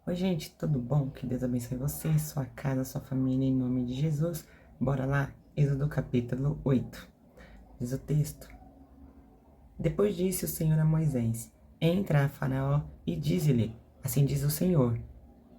Oi, gente, tudo bom? Que Deus abençoe você, sua casa, sua família, em nome de Jesus. Bora lá, Êxodo capítulo 8. Diz o texto: Depois disse o Senhor a Moisés: Entra a Faraó e dize-lhe: Assim diz o Senhor: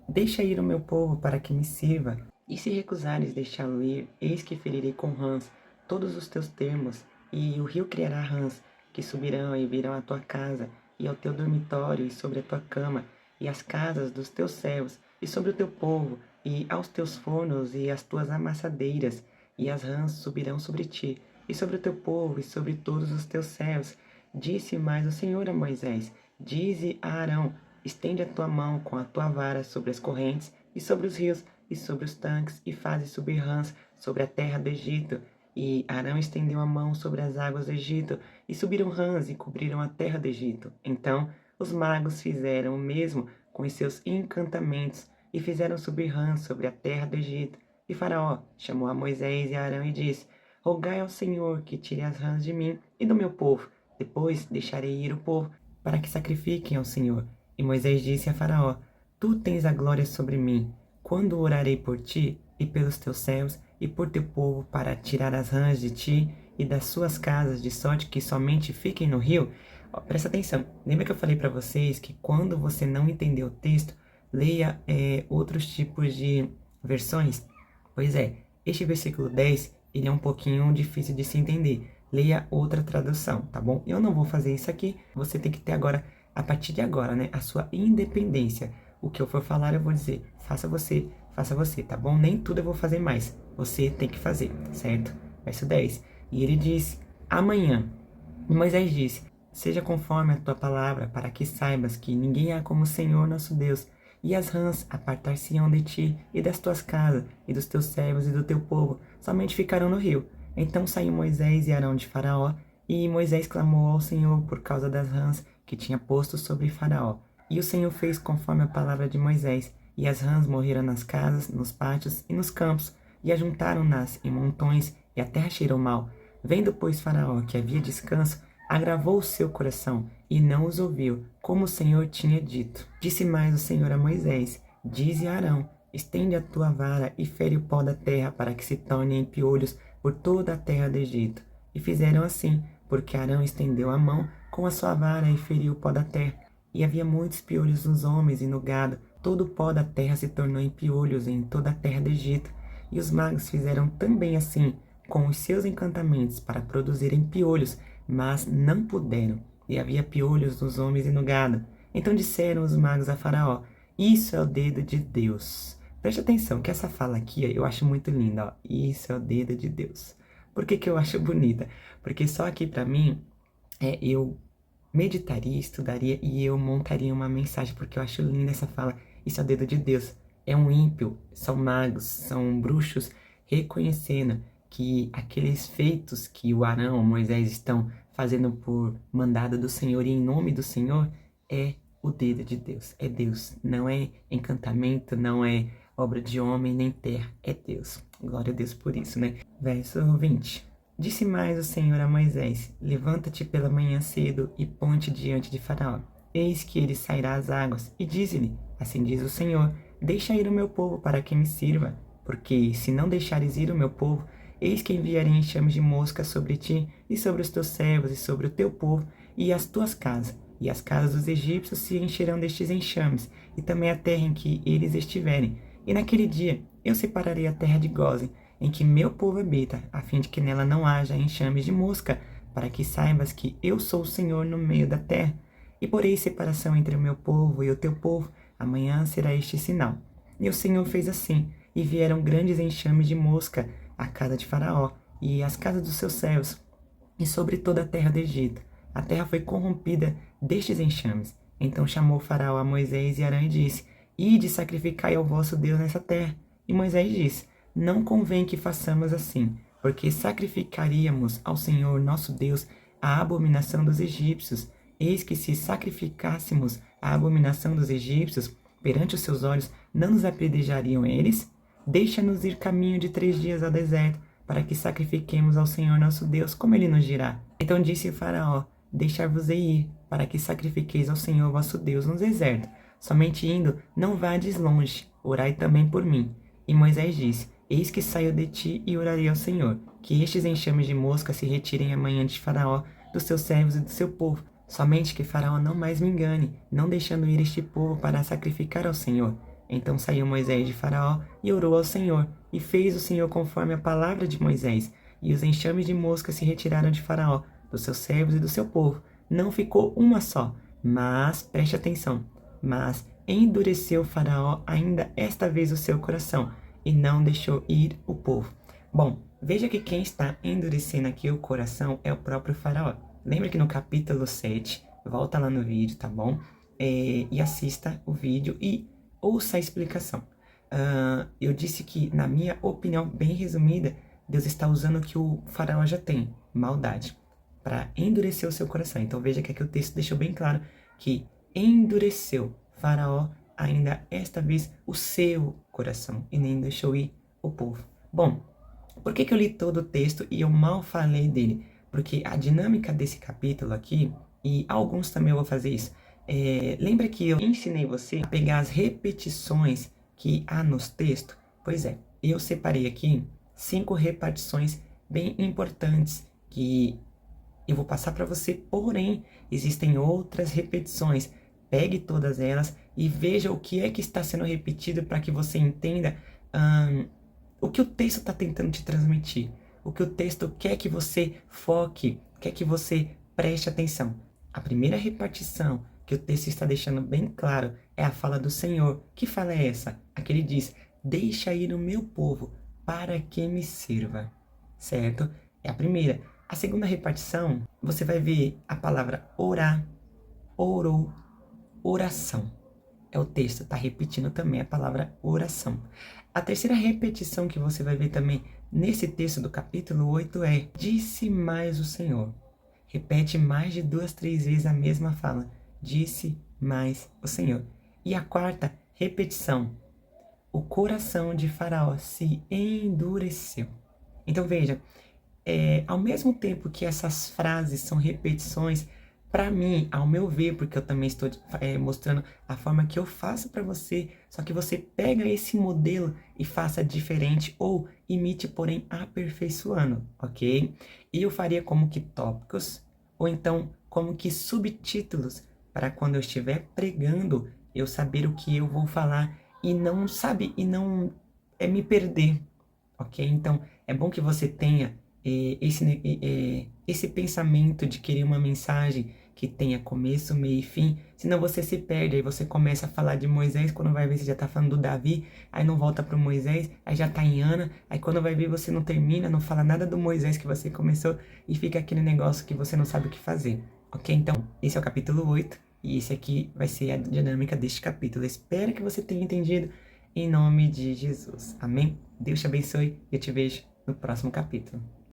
Deixa ir o meu povo para que me sirva. E se recusares deixá-lo ir, eis que ferirei com rãs todos os teus termos, e o rio criará rãs, que subirão e virão à tua casa, e ao teu dormitório, e sobre a tua cama, e às casas dos teus servos, e sobre o teu povo, e aos teus fornos, e às tuas amassadeiras, e as rãs subirão sobre ti, e sobre o teu povo, e sobre todos os teus servos. Disse mais o Senhor a Moisés: Dize a Arão: Estende a tua mão com a tua vara sobre as correntes, e sobre os rios, e sobre os tanques, e faze subir rãs sobre a terra do Egito. E Arão estendeu a mão sobre as águas do Egito, e subiram rãs e cobriram a terra do Egito. Então os magos fizeram o mesmo com os seus encantamentos, e fizeram subir rãs sobre a terra do Egito. E Faraó chamou a Moisés e a Arão e disse: Rogai ao Senhor que tire as rãs de mim e do meu povo. Depois deixarei ir o povo, para que sacrifiquem ao Senhor. E Moisés disse a Faraó: Tu tens a glória sobre mim. Quando orarei por ti e pelos teus servos e por teu povo para tirar as rãs de ti e das suas casas, de sorte que somente fiquem no rio? Ó, presta atenção. Lembra que eu falei para vocês que quando você não entender o texto, leia outros tipos de versões? Pois é, este versículo 10, ele é um pouquinho difícil de se entender. Leia outra tradução, tá bom? Eu não vou fazer isso aqui. Você tem que ter agora, a partir de agora, né, a sua independência. O que eu for falar, eu vou dizer: faça você, tá bom? Nem tudo eu vou fazer mais. Você tem que fazer, certo? Verso 10. E ele disse: Amanhã. E Moisés disse: Seja conforme a tua palavra, para que saibas que ninguém há como o Senhor nosso Deus. E as rãs apartar-se-ão de ti e das tuas casas, e dos teus servos e do teu povo, somente ficarão no rio. Então saiu Moisés e Arão de Faraó, e Moisés clamou ao Senhor por causa das rãs que tinha posto sobre Faraó. E o Senhor fez conforme a palavra de Moisés, e as rãs morreram nas casas, nos pátios e nos campos, e ajuntaram-nas em montões, e a terra cheirou mal. Vendo, pois, Faraó que havia descanso, agravou o seu coração, e não os ouviu, como o Senhor tinha dito. Disse mais o Senhor a Moisés: Dize a Arão: Estende a tua vara e fere o pó da terra, para que se torne em piolhos por toda a terra do Egito. E fizeram assim, porque Arão estendeu a mão com a sua vara e feriu o pó da terra. E havia muitos piolhos nos homens e no gado. Todo o pó da terra se tornou em piolhos em toda a terra do Egito. E os magos fizeram também assim com os seus encantamentos para produzirem piolhos, mas não puderam. E havia piolhos nos homens e no gado. Então disseram os magos a Faraó: Isso é o dedo de Deus. Preste atenção que essa fala aqui eu acho muito linda. Ó. Isso é o dedo de Deus. Por que que eu acho bonita? Porque só aqui para mim eu meditaria, estudaria e eu montaria uma mensagem, porque eu acho linda essa fala. Isso é o dedo de Deus. É um ímpio, são magos, são bruxos reconhecendo que aqueles feitos que o Arão, o Moisés estão fazendo por mandado do Senhor e em nome do Senhor é o dedo de Deus. É Deus, não é encantamento, não é obra de homem nem terra, é Deus. Glória a Deus por isso, né? Verso 20. Disse mais o Senhor a Moisés: Levanta-te pela manhã cedo e põe-te diante de Faraó. Eis que ele sairá às águas, e dize-lhe: Assim diz o Senhor: Deixa ir o meu povo para que me sirva. Porque se não deixares ir o meu povo, eis que enviarei enxames de mosca sobre ti, e sobre os teus servos, e sobre o teu povo, e as tuas casas. E as casas dos egípcios se encherão destes enxames, e também a terra em que eles estiverem. E naquele dia eu separarei a terra de Gósen, em que meu povo habita, a fim de que nela não haja enxames de mosca, para que saibas que eu sou o Senhor no meio da terra. E porei separação entre o meu povo e o teu povo, amanhã será este sinal. E o Senhor fez assim, e vieram grandes enxames de mosca à casa de Faraó, e às casas dos seus servos, e sobre toda a terra do Egito. A terra foi corrompida destes enxames. Então chamou Faraó a Moisés e Arão e disse: Ide sacrificai ao vosso Deus nessa terra. E Moisés disse: Não convém que façamos assim, porque sacrificaríamos ao Senhor nosso Deus a abominação dos egípcios. Eis que se sacrificássemos a abominação dos egípcios perante os seus olhos, não nos apedrejariam eles? Deixa-nos ir caminho de 3 dias ao deserto, para que sacrifiquemos ao Senhor nosso Deus, como ele nos dirá. Então disse o Faraó: Deixar-vos-ei ir, para que sacrifiqueis ao Senhor vosso Deus no deserto. somente indo, não vades longe, orai também por mim. E Moisés disse, eis que saio de ti e orarei ao Senhor, que estes enxames de mosca se retirem amanhã de Faraó, dos seus servos e do seu povo, somente que Faraó não mais me engane, não deixando ir este povo para sacrificar ao Senhor. Então saiu Moisés de Faraó e orou ao Senhor, e fez o Senhor conforme a palavra de Moisés, e os enxames de mosca se retiraram de Faraó, dos seus servos e do seu povo. Não ficou uma só, mas, preste atenção, mas endureceu Faraó ainda esta vez o seu coração, e não deixou ir o povo. Bom, veja que quem está endurecendo aqui o coração é o próprio Faraó. Lembra que no capítulo 7, volta lá no vídeo, tá bom? E assista o vídeo e ouça a explicação. Eu disse que, na minha opinião bem resumida, Deus está usando o que o Faraó já tem, maldade, para endurecer o seu coração. Então veja que aqui o texto deixou bem claro que endureceu Faraó ainda esta vez o seu coração e nem deixou ir o povo. Bom, por que eu li todo o texto e eu mal falei dele? Porque a dinâmica desse capítulo aqui, e alguns também eu vou fazer isso, lembra que eu ensinei você a pegar as repetições que há nos textos? Pois é, eu separei aqui 5 repartições bem importantes que eu vou passar para você, porém, existem outras repetições. Pegue todas elas e veja o que é que está sendo repetido para que você entenda o que o texto está tentando te transmitir. O que o texto quer que você foque, quer que você preste atenção. A primeira repartição que o texto está deixando bem claro é a fala do Senhor. Que fala é essa? A que ele diz, deixa ir o meu povo para que me sirva. Certo? É a primeira. A segunda repartição, você vai ver a palavra orar, orou, oração. É o texto, está repetindo também a palavra oração. A terceira repetição que você vai ver também nesse texto do capítulo 8 é, disse mais o Senhor. Repete mais de 2, 3 vezes a mesma fala, disse mais o Senhor. E a quarta repetição, o coração de Faraó se endureceu. Então veja, ao mesmo tempo que essas frases são repetições, para mim, ao meu ver, porque eu também estou mostrando a forma que eu faço para você, só que você pega esse modelo e faça diferente ou imite, porém aperfeiçoando, ok? E eu faria como que tópicos, ou então como que subtítulos, para quando eu estiver pregando, eu saber o que eu vou falar e não, sabe, e não me perder, ok? Então, é bom que você tenha esse pensamento de querer uma mensagem que tenha começo, meio e fim, senão você se perde, aí você começa a falar de Moisés, quando vai ver você já tá falando do Davi, aí não volta pro Moisés, aí já tá em Ana, aí quando vai ver você não termina, não fala nada do Moisés que você começou, e fica aquele negócio que você não sabe o que fazer, ok? Então, esse é o capítulo 8, e esse aqui vai ser a dinâmica deste capítulo. Eu espero que você tenha entendido, em nome de Jesus, amém? Deus te abençoe, e eu te vejo no próximo capítulo.